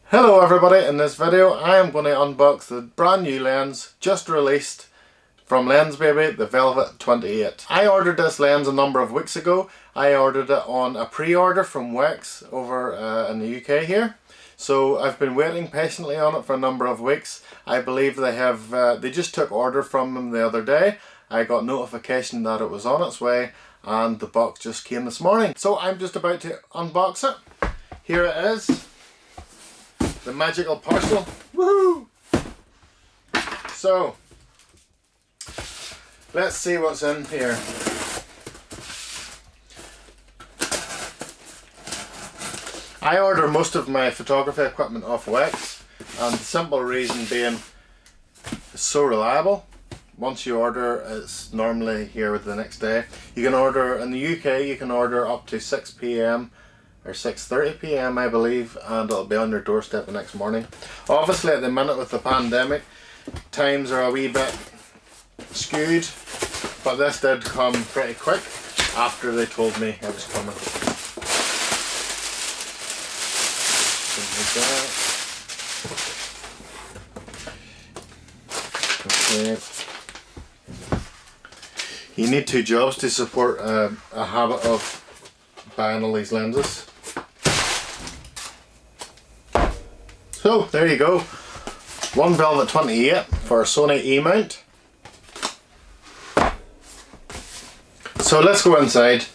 Hello everybody, in this video I am going to unbox the brand new lens just released from Lensbaby, the Velvet 28. I ordered this lens a number of weeks ago. I ordered it on a pre-order from Wex over in the UK here. So I've been waiting patiently on it for a number of weeks. I believe they just took order from them the other day. I got notification that it was on its way and the box just came this morning. So I'm just about to unbox it. Here it is. The magical parcel. Woohoo! So, let's see what's in here. I order most of my photography equipment off Wex, and the simple reason being it's so reliable. Once you order, it's normally here the next day. You can order, in the UK, you can order up to 6 PM or 6:30 PM I believe, and it'll be on your doorstep the next morning. Obviously at the minute with the pandemic, times are a wee bit skewed, but this did come pretty quick after they told me it was coming. Okay. You need two jobs to support a habit of buying all these lenses. So there you go, one Velvet 28 for a Sony E-mount. So let's go inside.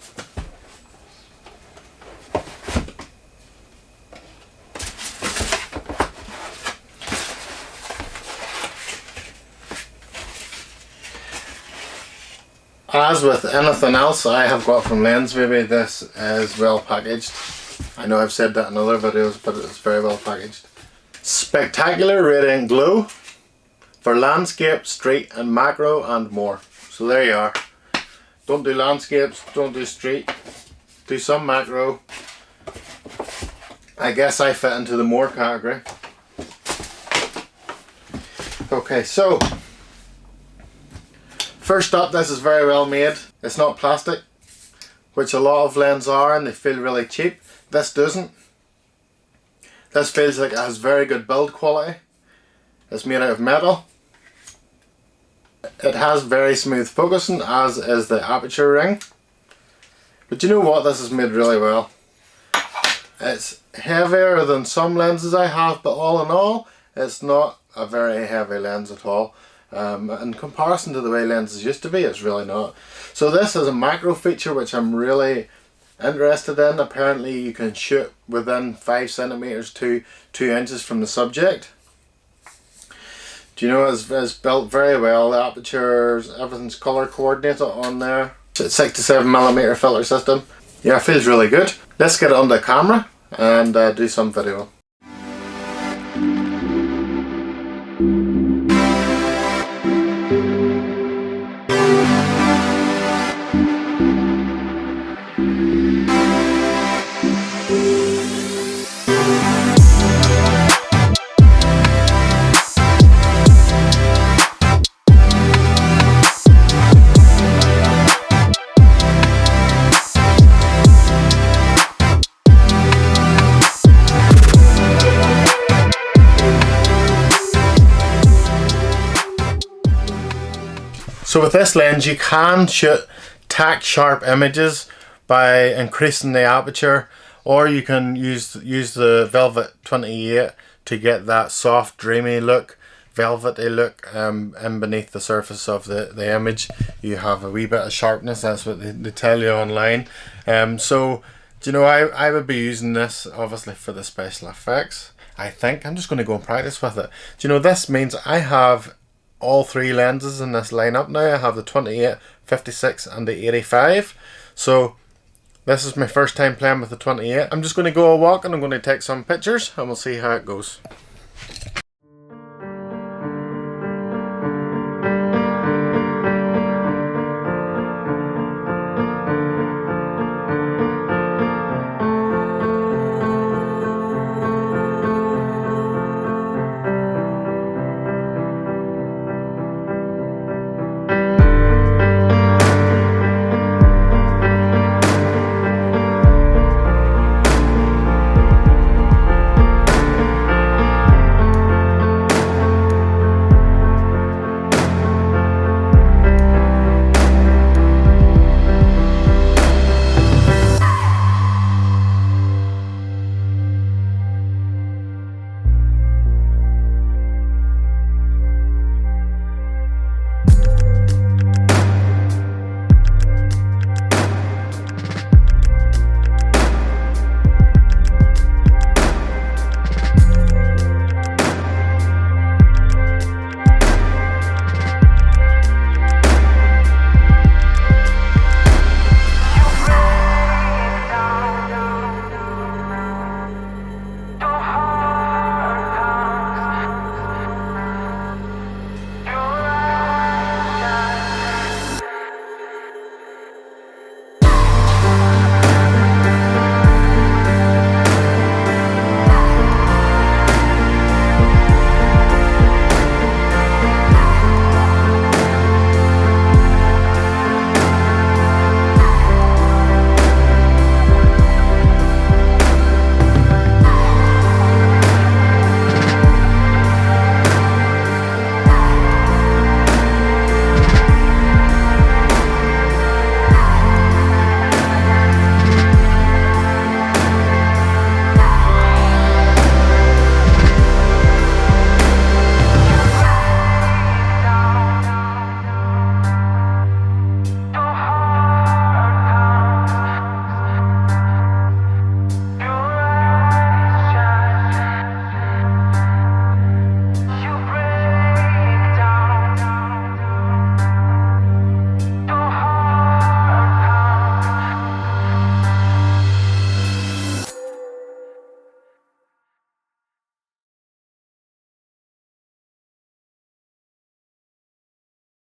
As with anything else I have got from Lensbaby, this is well packaged. I know I've said that in other videos, but it's very well packaged. Spectacular radiant glow for landscape, street and macro and more. So there you are. Don't do landscapes, don't do street, do some macro. I guess I fit into the more category. Okay, so first up, this is very well made. It's not plastic, which a lot of lenses are, and they feel really cheap. This doesn't. This feels like it has very good build quality. It's made out of metal. It has very smooth focusing, as is the aperture ring. But you know what? This is made really well. It's heavier than some lenses I have, but all in all, it's not a very heavy lens at all. In comparison to the way lenses used to be, it's really not. So this is a macro feature which I'm really interested in. Apparently you can shoot within 5 centimeters to 2 inches from the subject. Do you know, it's built very well. The apertures, everything's color coordinated on there. It's a 67mm filter system. Yeah, it feels really good. Let's get it on the camera and do some video. So with this lens you can shoot tack sharp images by increasing the aperture, or you can use the Velvet 28 to get that soft dreamy look, velvety look in beneath the surface of the image. You have a wee bit of sharpness, that's what they tell you online. So do you know, I would be using this obviously for the special effects. I think I'm just going to go and practice with it. Do you know, this means I have all 3 lenses in this lineup now. I have the 28, 56 and the 85. So this is my first time playing with the 28. I'm just going to go a walk and I'm going to take some pictures and we'll see how it goes.